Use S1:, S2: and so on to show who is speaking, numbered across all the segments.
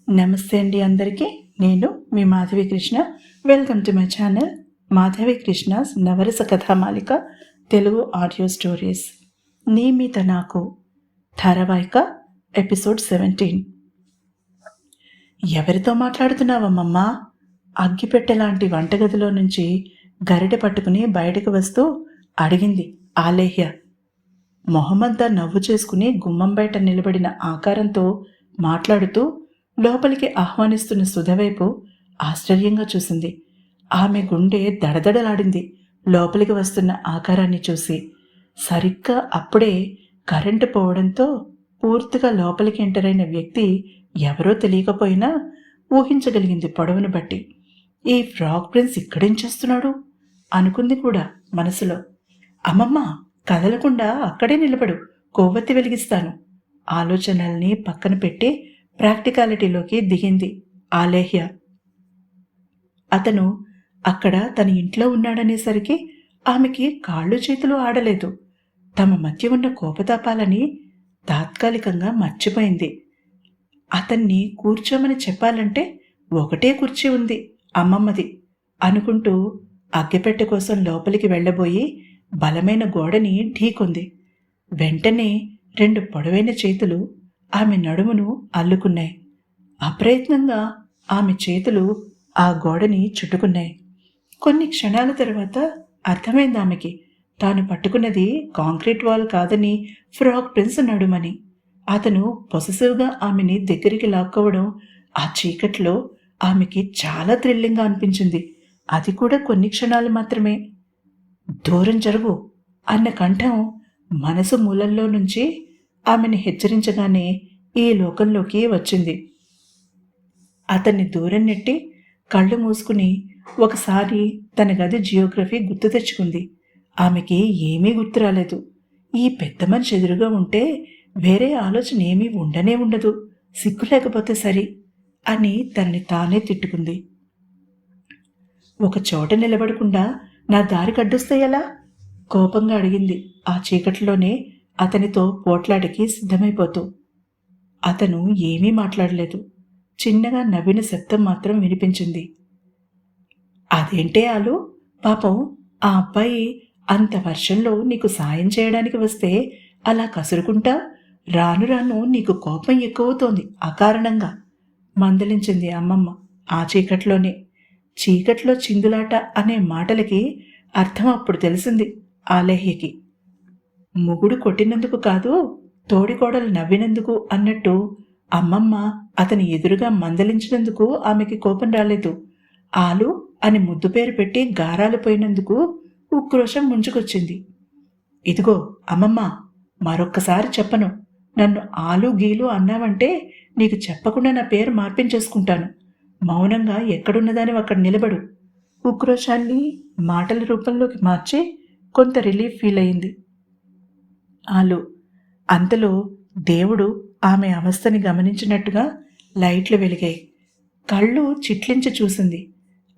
S1: నమస్తే అండి అందరికీ. నేను మీ Madhavi Krishna. Welcome to my channel Madhavi Krishna's Navarasa Kathamalika Telugu audio stories. నియమిత నాకు ధారావాహిక ఎపిసోడ్ 17. ఎవరితో మాట్లాడుతున్నావమ్మమ్మా? అగ్గిపెట్టెలాంటి వంటగదిలో నుంచి గరిటె పట్టుకుని బయటకు వస్తూ అడిగింది ఆలేహ్య. మొహమంతా నవ్వు చేసుకుని గుమ్మం బయట నిలబడిన ఆకారంతో మాట్లాడుతూ లోపలికి ఆహ్వానిస్తున్న సుధవైపు ఆశ్చర్యంగా చూసింది. ఆమె గుండె దడదడలాడింది లోపలికి వస్తున్న ఆకారాన్ని చూసి. సరిగ్గా అప్పుడే కరెంటు పోవడంతో పూర్తిగా లోపలికి ఎంటర్ అయిన వ్యక్తి ఎవరో తెలియకపోయినా ఊహించగలిగింది పొడవును బట్టి. ఈ ఫ్రాక్ ప్రిన్స్ ఇక్కడేం చేస్తున్నాడు అనుకుంది కూడా మనసులో. అమ్మమ్మ, కదలకుండా అక్కడే నిలబడు, కొవ్వొత్తి వెలిగిస్తాను. ఆలోచనల్ని పక్కన పెట్టి ప్రాక్టికాలిటీలోకి దిగింది ఆలేహ్య. అతను అక్కడ తన ఇంట్లో ఉన్నాడనేసరికి ఆమెకి కాళ్ళు చేతులు ఆడలేదు. తమ మధ్య ఉన్న కోపతాపాలని తాత్కాలికంగా మర్చిపోయింది. అతన్ని కూర్చోమని చెప్పాలంటే ఒకటే కుర్చీ ఉంది అమ్మమ్మది అనుకుంటూ అగ్గిపెట్టె కోసం లోపలికి వెళ్ళబోయి బలమైన గోడని ఢీకొంది. వెంటనే 2 పొడవైన చేతులు ఆమె నడుమును అల్లుకున్నాయి. అప్రయత్నంగా ఆమె చేతులు ఆ గోడని చుట్టుకున్నాయి. కొన్ని క్షణాల తర్వాత అర్థమైంది ఆమెకి, తాను పట్టుకున్నది కాంక్రీట్ వాల్ కాదని ఫ్రాక్ ప్రిన్స్ నడుమని. అతను పొసెసివ్గా ఆమెని దగ్గరికి లాక్కోవడం ఆ చీకట్లో ఆమెకి చాలా థ్రిల్లింగ్గా అనిపించింది. అది కూడా కొన్ని క్షణాలు మాత్రమే. దూరం జరుగు అన్న కంఠం మనసు మూలల్లో నుంచి ఆమెను హెచ్చరించగానే ఈ లోకంలోకి వచ్చింది. అతన్ని దూరం నెట్టి కళ్ళు మూసుకుని ఒకసారి తన గది జియోగ్రఫీ గుర్తు తెచ్చుకుంది. ఆమెకి ఏమీ గుర్తు రాలేదు. ఈ పెద్ద మనిషి ఎదురుగా ఉంటే వేరే ఆలోచన ఏమీ ఉండనే ఉండదు, సిగ్గు లేకపోతే సరి అని తనని తానే తిట్టుకుంది. ఒక చోట నిలబడకుండా నా దారి కడ్డొస్తే ఎలా? కోపంగా అడిగింది ఆ చీకటిలోనే అతనితో పోట్లాడికి సిద్ధమైపోతూ. అతను ఏమీ మాట్లాడలేదు. చిన్నగా నవ్విన శబ్దం మాత్రం వినిపించింది. అదేంటే ఆలు, పాపం ఆ అబ్బాయి అంత వర్షంలో నీకు సాయం చేయడానికి వస్తే అలా కసురుకుంటా? రాను రాను నీకు కోపం ఎక్కువవుతోంది అకారణంగా మందలించింది అమ్మమ్మ ఆ చీకట్లోనే. చీకట్లో చిందులాట అనే మాటలకి అర్థం అప్పుడు తెలిసింది ఆలేహ్యకి. మొగుడు కొట్టినందుకు కాదు, తోడికోడలు నవ్వినందుకు అన్నట్టు అమ్మమ్మ అతని ఎదురుగా మందలించినందుకు ఆమెకి కోపం రాలేదు. ఆలు అని ముద్దు పేరు పెట్టి గారాలు పోయినందుకు ఉక్రోషం ముంచుకొచ్చింది. ఇదిగో అమ్మమ్మ, మరొక్కసారి చెప్పను. నన్ను ఆలు గీలు అన్నావంటే నీకు చెప్పకుండా నా పేరు మార్పించేసుకుంటాను. మౌనంగా ఎక్కడున్నదాని అక్కడ నిలబడు. ఉక్రోషాన్ని మాటల రూపంలోకి మార్చి కొంత రిలీఫ్ ఫీల్ అయింది ఆలు. అంతలో దేవుడు ఆమె అవస్థని గమనించినట్టుగా లైట్లు వెలిగాయి. కళ్ళు చిట్లించి చూసింది.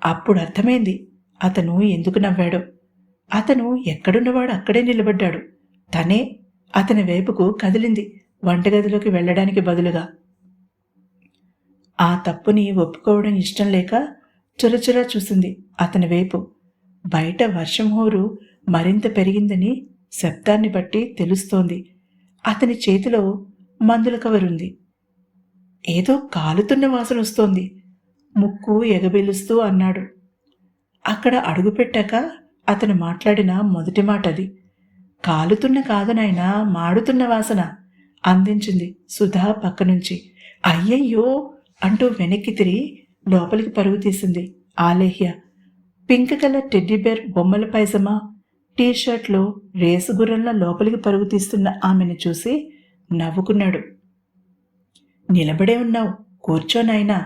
S1: అప్పుడు అర్థమైంది అతను ఎందుకు నవ్వాడో. అతను ఎక్కడున్నవాడు అక్కడే నిలబడ్డాడు. తనే అతని వైపుకు కదిలింది వంటగదిలోకి వెళ్ళడానికి బదులుగా. ఆ తప్పుని ఒప్పుకోవడం ఇష్టం లేక చురచురా చూసింది అతని వైపు. బయట వర్షం హోరు మరింత పెరిగిందని శబ్దాన్ని బట్టి తెలుస్తోంది. అతని చేతిలో మందుల కవరుంది. ఏదో కాలుతున్న వాసన వస్తోంది. ముక్కు ఎగబిలుస్తూ అన్నాడు. అక్కడ అడుగుపెట్టాక అతను మాట్లాడిన మొదటి మాట అది. కాలుతున్న కాదు నాయనా, మాడుతున్న వాసన అందించింది సుధా పక్క నుంచి. అయ్యయ్యో అంటూ వెనక్కి తిరిగి లోపలికి పరుగు తీసింది ఆలేహ్య. పింక్ కలర్ టెడ్డీబేర్ బొమ్మల పైజమా టీషర్ట్లో రేసు గుర్రంలో లోపలికి పరుగు తీస్తున్న ఆమెను చూసి నవ్వుకున్నాడు. నిలబడే ఉన్నావు, కూర్చోనాయనా,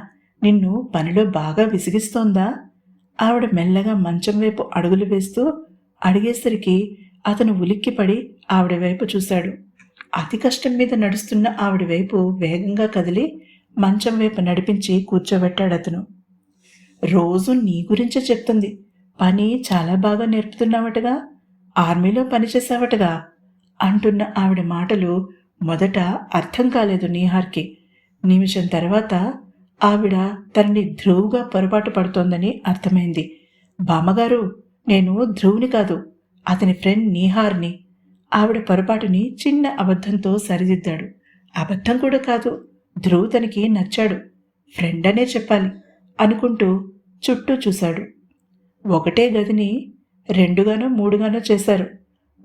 S1: నిన్ను పనిలో బాగా విసిగిస్తోందా? ఆవిడ మెల్లగా మంచం వైపు అడుగులు వేస్తూ అడిగేసరికి అతను ఉలిక్కిపడి ఆవిడ వైపు చూశాడు. అతి కష్టం మీద నడుస్తున్న ఆవిడ వైపు వేగంగా కదిలి మంచం వైపు నడిపించి కూర్చోబెట్టాడు అతను. రోజు నీ గురించే చెప్తుంది. పని చాలా బాగా నేర్పుతున్నావటగా, ఆర్మీలో పనిచేసావటగా అంటున్న ఆవిడ మాటలు మొదట అర్థం కాలేదు నీహార్కి. నిమిషం తర్వాత ఆవిడ తనని ధ్రువుగా పొరపాటు పడుతోందని అర్థమైంది. బామ్మగారు, నేను ధ్రువుని కాదు, అతని ఫ్రెండ్ నీహార్ని. ఆవిడ పొరపాటుని చిన్న అబద్ధంతో సరిదిద్దాడు. అబద్ధం కూడా కాదు, ధ్రువ్ తనకి నచ్చాడు, ఫ్రెండ్ అనే చెప్పాలి అనుకుంటూ చుట్టూ చూశాడు. ఒకటే గదిని 2గానో 3గానో చేశారు.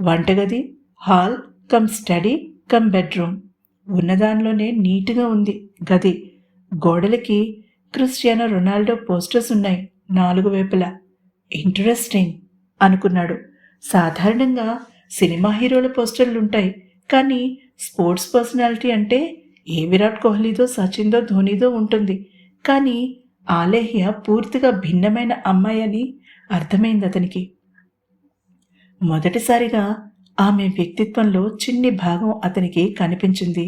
S1: వంటగది, hall cum study cum bedroom. ఉన్నదానిలోనే నీట్గా ఉంది గది. గోడలకి క్రిస్టియానో రొనాల్డో పోస్టర్స్ ఉన్నాయి 4 వైపులా. ఇంట్రెస్టింగ్ అనుకున్నాడు. సాధారణంగా సినిమా హీరోల పోస్టర్లుంటాయి, కానీ స్పోర్ట్స్ పర్సనాలిటీ అంటే ఏ విరాట్ కోహ్లీదో సచిన్దో ధోనీదో ఉంటుంది. కానీ ఆలేహ్య పూర్తిగా భిన్నమైన అమ్మాయి అని అర్థమైంది అతనికి. మొదటిసారిగా ఆమె వ్యక్తిత్వంలో చిన్ని భాగం అతనికి కనిపించింది.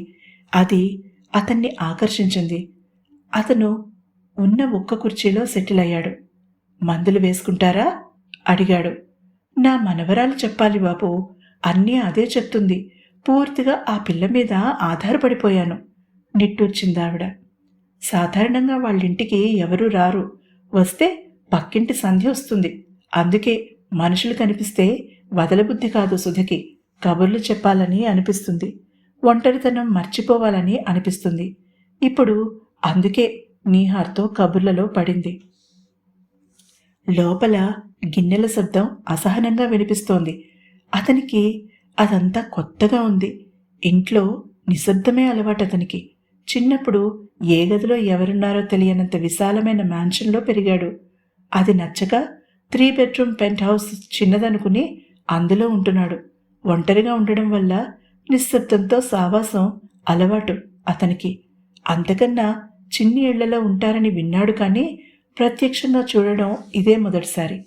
S1: అది అతన్ని ఆకర్షించింది. అతను ఉన్న ఒక్క కుర్చీలో సెటిల్ అయ్యాడు. మందులు వేసుకుంటారా అడిగాడు. నా మనవరాలు చెప్పాలి బాబు, అన్నీ అదే చెప్తుంది. పూర్తిగా ఆ పిల్ల మీద ఆధారపడిపోయాను నిట్టూర్చిందావిడ. సాధారణంగా వాళ్ళింటికి ఎవరూ రారు. వస్తే పక్కింటి సంధ్య వస్తుంది. అందుకే మనుషులు కనిపిస్తే వదలబుద్ధి కాదు సుధకి. కబుర్లు చెప్పాలని అనిపిస్తుంది, ఒంటరితనం మర్చిపోవాలని అనిపిస్తుంది. ఇప్పుడు అందుకే నీహార్తో కబుర్లలో పడింది. లోపల గిన్నెల శబ్దం అసహనంగా వినిపిస్తోంది. అతనికి అదంతా కొత్తగా ఉంది. ఇంట్లో నిశ్శబ్దమే అలవాటు అతనికి. చిన్నప్పుడు ఏ గదిలో ఎవరున్నారో తెలియనంత విశాలమైన మ్యాన్షన్లో పెరిగాడు. అది నచ్చక 3 బెడ్రూమ్ పెంట్ హౌస్ చిన్నదనుకుని అందులో ఉంటున్నాడు. ఒంటరిగా ఉండడం వల్ల నిశ్శబ్దంతో సావాసం అలవాటు అతనికి. అంతకన్నా చిన్ని ఇళ్లలో ఉంటారని విన్నాడు, కానీ ప్రత్యక్షంగా చూడడం ఇదే మొదటిసారి.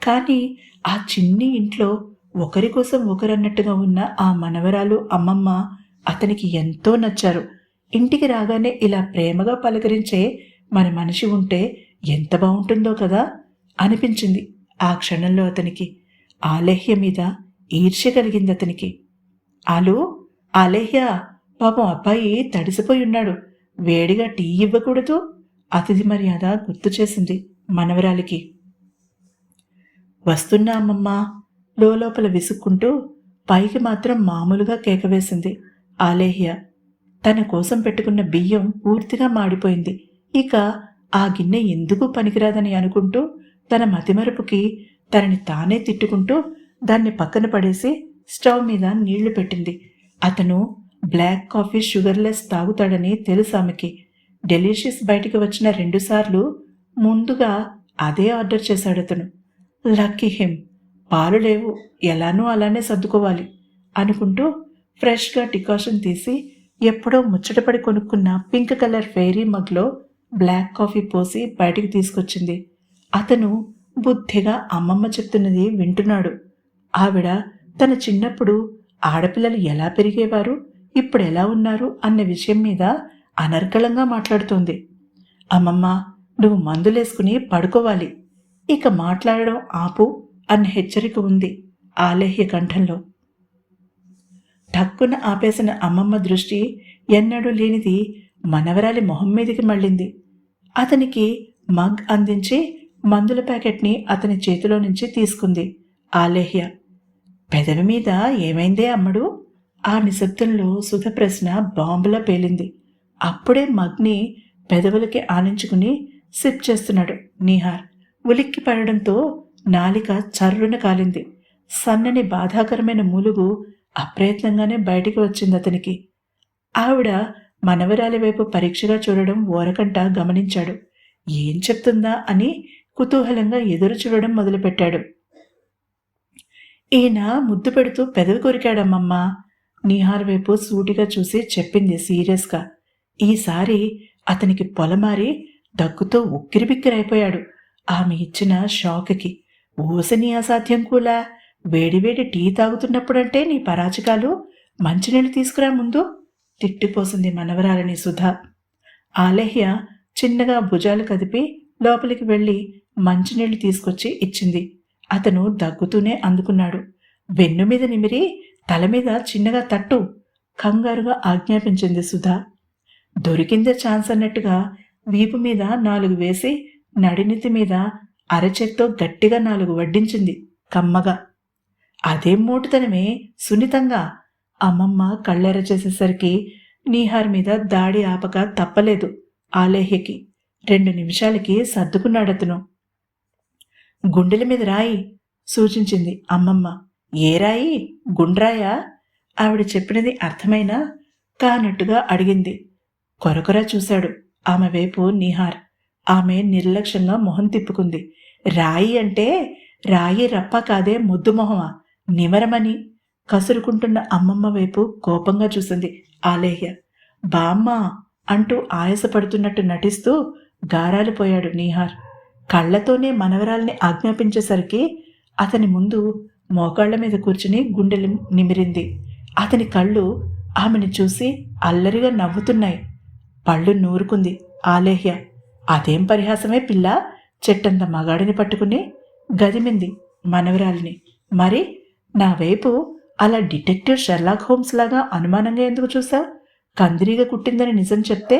S1: కానీ ఆ చిన్ని ఇంట్లో ఒకరి కోసం ఒకరన్నట్టుగా ఉన్న ఆ మనవరాలు అమ్మమ్మ అతనికి ఎంతో నచ్చారు. ఇంటికి రాగానే ఇలా ప్రేమగా పలకరించే మన మనిషి ఉంటే ఎంత బాగుంటుందో కదా అనిపించింది ఆ క్షణంలో అతనికి. ఆలేహ్య మీద ఈర్ష్య కలిగింది అతనికి. ఆలేహ్య, పాపం అబ్బాయి తడిసిపోయి ఉన్నాడు, వేడిగా టీ ఇవ్వకూడదు? అతిథి మర్యాద గుర్తు చేసింది మనవరాలికి. వస్తున్నా అమ్మమ్మా లోపల విసుక్కుంటూ, పైకి మాత్రం మామూలుగా కేకవేసింది ఆలేహ్య. తన కోసం పెట్టుకున్న బియ్యం పూర్తిగా మాడిపోయింది. ఇక ఆ గిన్నె ఎందుకు పనికిరాదని అనుకుంటూ తన మతిమరుపుకి తనని తానే తిట్టుకుంటూ దాన్ని పక్కన పడేసి స్టవ్ మీద నీళ్లు పెట్టింది. అతను బ్లాక్ కాఫీ షుగర్లెస్ తాగుతాడని తెలుసు ఆమెకి. డెలీషియస్ బయటికి వచ్చిన 2 సార్లు ముందుగా అదే ఆర్డర్ చేశాడు అతను. లక్కీ హిమ్, పాలు లేవు, ఎలానూ అలానే సర్దుకోవాలి అనుకుంటూ ఫ్రెష్గా డికాషన్ తీసి ఎప్పుడో ముచ్చటపడి కొనుక్కున్న పింక్ కలర్ ఫెయిరీ మగ్లో బ్లాక్ కాఫీ పోసి బయటికి తీసుకొచ్చింది. అతను బుద్ధిగా అమ్మమ్మ చెప్తున్నది వింటున్నాడు. ఆవిడ తన చిన్నప్పుడు ఆడపిల్లలు ఎలా పెరిగేవారు, ఇప్పుడు ఎలా ఉన్నారు అన్న విషయం మీద అనర్గళంగా మాట్లాడుతోంది. అమ్మమ్మ, నువ్వు మందులేసుకుని పడుకోవాలి, ఇక మాట్లాడడం ఆపు అన్న హెచ్చరిక ఉంది ఆలేహ్య కంఠంలో. ఠక్కున ఆపేసిన అమ్మమ్మ దృష్టి ఎన్నడూ లేనిది మనవరాలి మొహం మీదికి మళ్ళింది. అతనికి మగ్ అందించి మందుల ప్యాకెట్ని అతని చేతిలో నుంచి తీసుకుంది ఆలేహ్య. పెదవి మీద ఏమైందే అమ్మడు? ఆ నిశ్శబ్దంలో సుధ ప్రశ్న బాంబులా పేలింది. అప్పుడే మగ్ని పెదవులకి ఆనించుకుని సిప్ చేస్తున్నాడు నీహార్. ఉలిక్కి పడడంతో నాలిక చర్రున కాలింది. సన్నని బాధాకరమైన మూలుగు అప్రయత్నంగానే బయటికి వచ్చింది అతనికి. ఆవిడ మనవరాలి వైపు పరీక్షగా చూడడం ఓరకంట గమనించాడు. ఏం చెప్తుందా అని కుతూహలంగా ఎదురు చూడడం మొదలుపెట్టాడు. ఈయన ముద్దు పెడుతూ పెదవి కొరికాడమ్మమ్మా, నీహార్ వైపు సూటిగా చూసి చెప్పింది సీరియస్గా. ఈసారి అతనికి పొలమారి దగ్గుతో ఉక్కిరిబిక్కిరైపోయాడు ఆమె ఇచ్చిన షాక్కి. ఓసని అసాధ్యం కూడా, వేడివేడి టీ తాగుతున్నప్పుడంటే నీ పరాచకాలు, మంచినీళ్ళు తీసుకురా ముందు తిట్టిపోసింది మనవరాలని సుధ. ఆలేహ్య చిన్నగా భుజాలు కదిపి లోపలికి వెళ్ళి మంచినీళ్లు తీసుకొచ్చి ఇచ్చింది. అతను దగ్గుతూనే అందుకున్నాడు. వెన్ను మీద నిమిరి తల మీద చిన్నగా తట్టు కంగారుగా ఆజ్ఞాపించింది సుధ. దొరికిందే ఛాన్స్ అన్నట్టుగా వీపు మీద 4 వేసి నడినెత్తి మీద అరచేత్తో గట్టిగా 4 వడ్డించింది కమ్మగా. అదేం మోటుతనమే, సున్నితంగా. అమ్మమ్మ కళ్ళెర చేసేసరికి నీహార్ మీద దాడి ఆపక తప్పలేదు ఆలేహ్యకి. 2 నిమిషాలకి సర్దుకున్నాడతను. గుండెల మీద రాయి సూచించింది అమ్మమ్మ. ఏ రాయి? గుండ్రాయా? ఆవిడ చెప్పినది అర్థమైనా కానట్టుగా అడిగింది. కొరకొరా చూశాడు ఆమె వైపు నీహార్. ఆమె నిర్లక్ష్యంగా మొహం తిప్పుకుంది. రాయి అంటే రాయి రప్ప కాదే, ముద్దు మొహమా, నిమరమని కసురుకుంటున్న అమ్మమ్మ వైపు కోపంగా చూసింది ఆలేహ్య. బామ్మ అంటూ ఆయాసపడుతున్నట్టు నటిస్తూ గారాలిపోయాడు నీహార్. కళ్లతోనే మనవరాల్ని ఆజ్ఞాపించేసరికి అతని ముందు మోకాళ్ల మీద కూర్చుని గుండెలు నిమిరింది. అతని కళ్ళు ఆమెను చూసి అల్లరిగా నవ్వుతున్నాయి. పళ్ళు నూరుకుంది ఆలేహ్య. అదేం పరిహాసమే పిల్ల, చెట్టంత మగాడిని పట్టుకుని గదిమింది మనవరాలిని. మరి నా వైపు అలా డిటెక్టివ్ షెర్లాక్ హోమ్స్ లాగా అనుమానంగా ఎందుకు చూసావు? కందిరీగా కుట్టిందని నిజం చెప్తే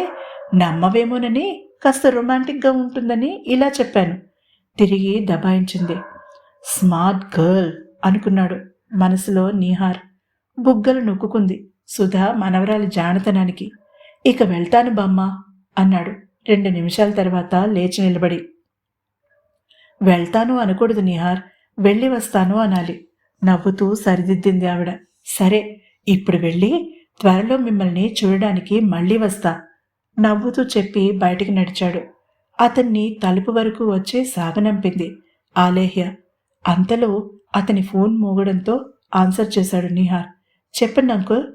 S1: నమ్మవేమోనని, కాస్త రొమాంటిక్గా ఉంటుందని ఇలా చెప్పాను. తిరిగి దబాయించింది. స్మార్ట్ గర్ల్ అనుకున్నాడు మనసులో నీహార్. బుగ్గలు నొక్కుంది సుధా మనవరాలి జానతనానికి. ఇక వెళ్తాను బామ్మ అన్నాడు 2 నిమిషాల తర్వాత లేచి నిలబడి. వెళ్తాను అనకూడదు నీహార్, వెళ్ళి వస్తాను అనాలి నవ్వుతూ సరిదిద్దింది ఆవిడ. సరే, ఇప్పుడు వెళ్ళి త్వరలో మిమ్మల్ని చూడడానికి మళ్ళీ వస్తా నవ్వుతూ చెప్పి బయటికి నడిచాడు. అతన్ని తలుపు వరకు వచ్చి సాగనంపింది ఆలేహ్య. అంతలో అతని ఫోన్ మోగడంతో ఆన్సర్ చేశాడు నీహార్. చెప్పండి అంకుల్.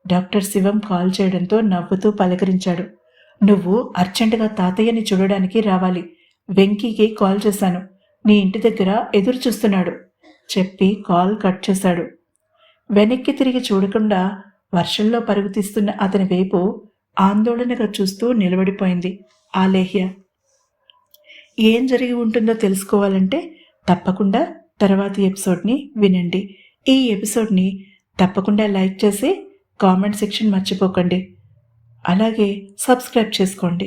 S1: డాక్టర్ శివం కాల్ చేయడంతో నవ్వుతూ పలకరించాడు. నువ్వు అర్జెంటుగా తాతయ్యని చూడడానికి రావాలి. వెంకీకి కాల్ చేశాను, నీ ఇంటి దగ్గర ఎదురు చూస్తున్నాడు చెప్పి కాల్ కట్ చేశాడు. వెనక్కి తిరిగి చూడకుండా వర్షంలో పరుగు తీస్తున్న అతని వైపు ఆందోళనగా చూస్తూ నిలబడిపోయింది ఆలేహ్య. ఏం జరిగి ఉంటుందో తెలుసుకోవాలంటే తప్పకుండా తర్వాతి ఎపిసోడ్ని వినండి. ఈ ఎపిసోడ్ని తప్పకుండా లైక్ చేసి కామెంట్ సెక్షన్ మర్చిపోకండి. అలాగే సబ్స్క్రైబ్ చేసుకోండి.